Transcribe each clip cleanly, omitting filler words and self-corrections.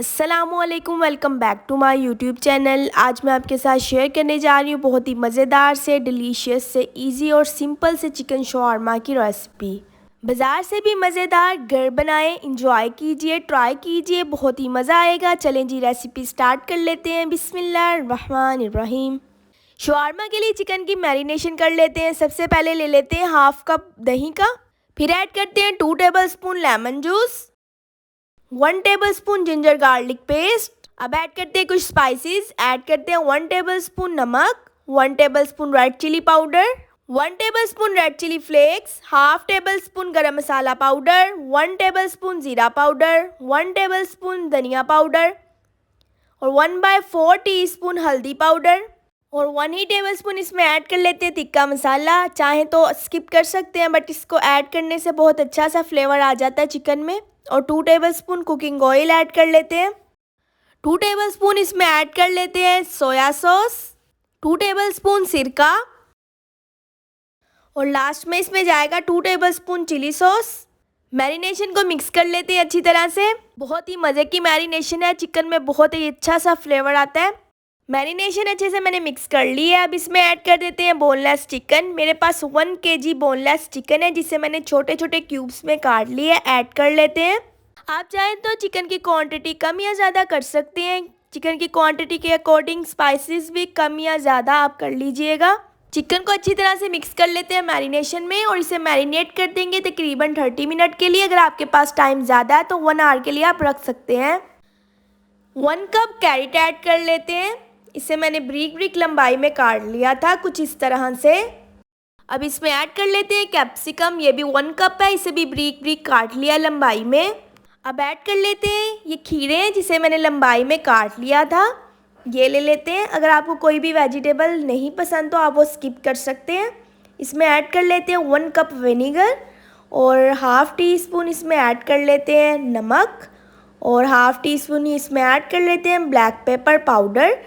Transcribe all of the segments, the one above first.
अस्सलामुअलैकुम, welcome back to my YouTube channel. आज मैं आपके साथ शेयर करने जा रही हूँ बहुत ही मज़ेदार से, डिलीशियस से, इजी और सिंपल से चिकन शवारमा की रेसिपी। बाज़ार से भी मज़ेदार, घर बनाएं, इंजॉय कीजिए, ट्राई कीजिए, बहुत ही मज़ा आएगा। चलें जी, रेसिपी स्टार्ट कर लेते हैं। बिस्मिल्लाहिर्रहमानिर्रहीम। शवारमा के लिए चिकन की मैरिनेशन कर लेते हैं। सबसे पहले ले लेते हैं हाफ कप दही का, फिर ऐड करते हैं 2 tablespoon lemon juice, 1 tablespoon ginger garlic paste. अब ऐड करते हैं कुछ स्पाइसेस। ऐड करते हैं 1 टेबलस्पून नमक, 1 tablespoon red chilli powder, 1 tablespoon red chilli flakes, half tablespoon garam masala powder, 1 tablespoon ज़ीरा पाउडर, 1 टेबलस्पून धनिया पाउडर और 1/4 टीस्पून हल्दी पाउडर और 1 ही टेबलस्पून इसमें ऐड कर लेते हैं तिक्का मसाला। चाहें तो स्किप कर सकते हैं, बट इसको ऐड करने से बहुत अच्छा सा फ्लेवर आ जाता है चिकन में। और 2 टेबलस्पून कुकिंग ऑयल ऐड कर लेते हैं। 2 टेबलस्पून इसमें ऐड कर लेते हैं सोया सॉस, 2 टेबलस्पून सिरका और लास्ट में इसमें जाएगा 2 टेबलस्पून चिली सॉस। मैरिनेशन को मिक्स कर लेते हैं अच्छी तरह से। बहुत ही मज़े की मैरिनेशन है, चिकन में बहुत ही अच्छा सा फ्लेवर आता है। मैरिनेशन अच्छे से मैंने मिक्स कर ली है। अब इसमें ऐड कर देते हैं बोनलेस चिकन। मेरे पास 1 kg बोनलेस चिकन है, जिसे मैंने छोटे छोटे क्यूब्स में काट लिया है। ऐड कर लेते हैं। आप चाहें तो चिकन की क्वांटिटी कम या ज़्यादा कर सकते हैं। चिकन की क्वांटिटी के अकॉर्डिंग स्पाइसेस भी कम या ज़्यादा आप कर लीजिएगा। चिकन को अच्छी तरह से मिक्स कर लेते हैं मैरिनेशन में और इसे मैरिनेट कर देंगे तकरीबन 30 मिनट के लिए। अगर आपके पास टाइम ज़्यादा है तो 1 आवर के लिए आप रख सकते हैं। 1 कप कैरेट ऐड कर लेते हैं। इसे मैंने ब्रीक ब्रीक लंबाई में काट लिया था, कुछ इस तरह से। अब इसमें ऐड कर लेते हैं कैप्सिकम। ये भी 1 कप है, इसे भी ब्रीक ब्रीक काट लिया लंबाई में। अब ऐड कर लेते हैं ये खीरे, जिसे मैंने लंबाई में काट लिया था। ये ले लेते हैं। अगर आपको कोई भी वेजिटेबल नहीं पसंद तो आप वो स्किप कर सकते हैं। इसमें ऐड कर लेते हैं 1 कप विनेगर और हाफ़ टी स्पून इसमें ऐड कर लेते हैं नमक और हाफ़ टी स्पून ही इसमें ऐड कर लेते हैं ब्लैक पेपर पाउडर।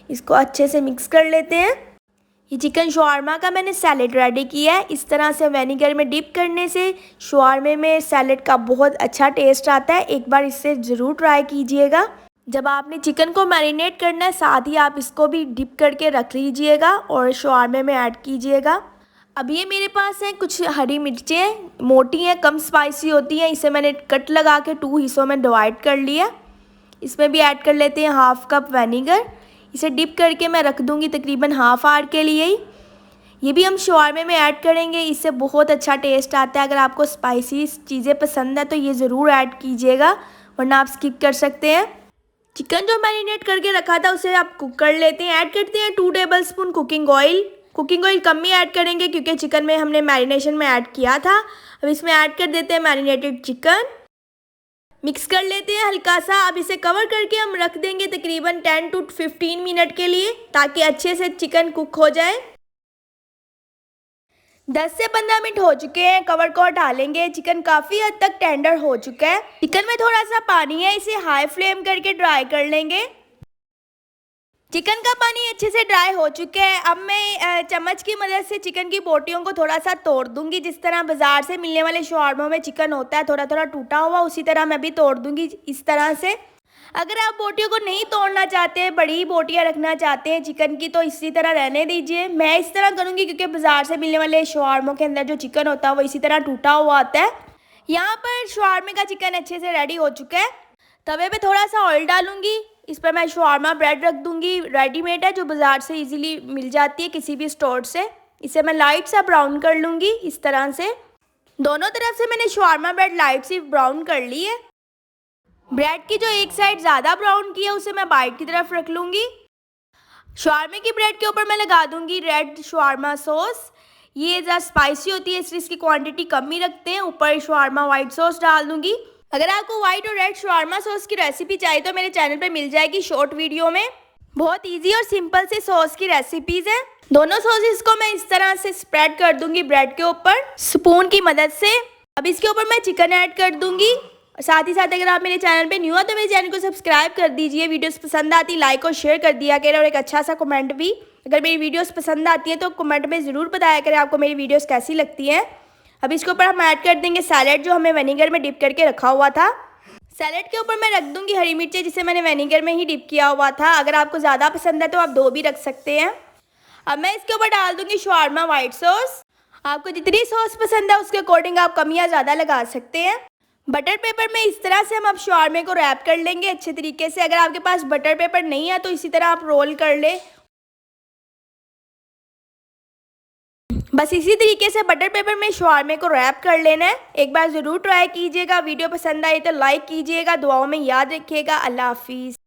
इसको अच्छे से मिक्स कर लेते हैं। ये चिकन शवारमा का मैंने सैलेड रेडी किया है। इस तरह से विनेगर में डिप करने से शवारमे में सैलेड का बहुत अच्छा टेस्ट आता है। एक बार इससे ज़रूर ट्राई कीजिएगा। जब आपने चिकन को मैरिनेट करना है, साथ ही आप इसको भी डिप करके रख लीजिएगा और शवारमे में ऐड कीजिएगा। अब ये मेरे पास हैं कुछ हरी मिर्चें, मोटी हैं, कम स्पाइसी होती हैं। इसे मैंने कट लगा के 2 हिस्सों में डिवाइड कर लिया। इसमें भी ऐड कर लेते हैं हाफ़ कप विनेगर। इसे डिप करके मैं रख दूंगी तकरीबन हाफ़ आवर के लिए ही। ये भी हम शवारमे में ऐड करेंगे, इससे बहुत अच्छा टेस्ट आता है। अगर आपको स्पाइसी चीज़ें पसंद है तो ये ज़रूर ऐड कीजिएगा, वरना आप स्किप कर सकते हैं। चिकन जो मैरिनेट करके रखा था उसे आप कुक कर लेते हैं। ऐड करते हैं 2 tablespoon cooking oil. Cooking oil कम ही ऐड करेंगे क्योंकि चिकन में हमने मैरिनेशन में ऐड किया था। अब इसमें ऐड कर देते हैं मैरिनेटेड चिकन। मिक्स कर लेते हैं हल्का सा। अब इसे कवर करके हम रख देंगे तकरीबन 10 to 15 मिनट के लिए, ताकि अच्छे से चिकन कुक हो जाए। 10 से 15 मिनट हो चुके हैं। कवर को हटा लेंगे। चिकन काफ़ी हद तक टेंडर हो चुका है। चिकन में थोड़ा सा पानी है, इसे हाई फ्लेम करके ड्राई कर लेंगे। चिकन का पानी अच्छे से ड्राई हो चुका है। अब मैं चम्मच की मदद से चिकन की बोटियों को थोड़ा सा तोड़ दूंगी। जिस तरह बाज़ार से मिलने वाले शवारमों में चिकन होता है थोड़ा थोड़ा टूटा हुआ, उसी तरह मैं भी तोड़ दूंगी इस तरह से। अगर आप बोटियों को नहीं तोड़ना चाहते, बड़ी बोटियां रखना चाहते हैं चिकन की, तो इसी तरह रहने दीजिए। मैं इस तरह करूँगी क्योंकि बाज़ार से मिलने वाले शवारमों के अंदर जो चिकन होता है वो इसी तरह टूटा हुआ आता है। यहाँ पर शवारमे का चिकन अच्छे से रेडी हो चुका है। तवे पे थोड़ा सा ऑयल डालूंगी। इस पर मैं शवारमा ब्रेड रख दूंगी। रेडीमेड है, जो बाज़ार से इजीली मिल जाती है किसी भी स्टोर से। इसे मैं लाइट सा ब्राउन कर लूँगी इस तरह से। दोनों तरफ से मैंने शवारमा ब्रेड लाइट सी ब्राउन कर ली है। ब्रेड की जो एक साइड ज़्यादा ब्राउन की है उसे मैं बाइट की तरफ रख लूँगी। शवारमे की ब्रेड के ऊपर मैं लगा दूँगी रेड शवारमा सॉस। ये ज़्यादा स्पाइसी होती है इसलिए इसकी क्वांटिटी कम ही रखते हैं। ऊपर शवारमा वाइट सॉस डाल दूँगी। अगर आपको वाइट और रेड शवारमा सॉस की रेसिपी चाहिए तो मेरे चैनल पे मिल जाएगी शॉर्ट वीडियो में। बहुत इजी और सिंपल से सॉस की रेसिपीज़ हैं। दोनों सॉसेस को मैं इस तरह से स्प्रेड कर दूंगी ब्रेड के ऊपर स्पून की मदद से। अब इसके ऊपर मैं चिकन ऐड कर दूंगी। साथ ही साथ अगर आप मेरे चैनल पे न्यू हो तो मेरे चैनल को सब्सक्राइब कर दीजिए। वीडियोस पसंद आती लाइक और शेयर कर दिया करें और एक अच्छा सा कमेंट भी। अगर मेरी वीडियोस पसंद आती है तो कमेंट में ज़रूर बताया करें आपको मेरी वीडियोस कैसी लगती हैं। अब इसके ऊपर हम ऐड कर देंगे सैलेड, जो हमें विनेगर में डिप करके रखा हुआ था। सैलेड के ऊपर मैं रख दूंगी हरी मिर्चें जिसे मैंने विनेगर में ही डिप किया हुआ था। अगर आपको ज़्यादा पसंद है तो आप 2 भी रख सकते हैं। अब मैं इसके ऊपर डाल दूंगी शवारमा वाइट सॉस। आपको जितनी सॉस पसंद है उसके अकॉर्डिंग आप कम या ज़्यादा लगा सकते हैं। बटर पेपर में इस तरह से हम अब शवारमे को रैप कर लेंगे अच्छे तरीके से। अगर आपके पास बटर पेपर नहीं है तो इसी तरह आप रोल कर ले। बस इसी तरीके से बटर पेपर में शवारमे को रैप कर लेना है। एक बार ज़रूर ट्राई कीजिएगा। वीडियो पसंद आई तो लाइक कीजिएगा। दुआओं में याद रखिएगा। अल्लाह हाफिज़।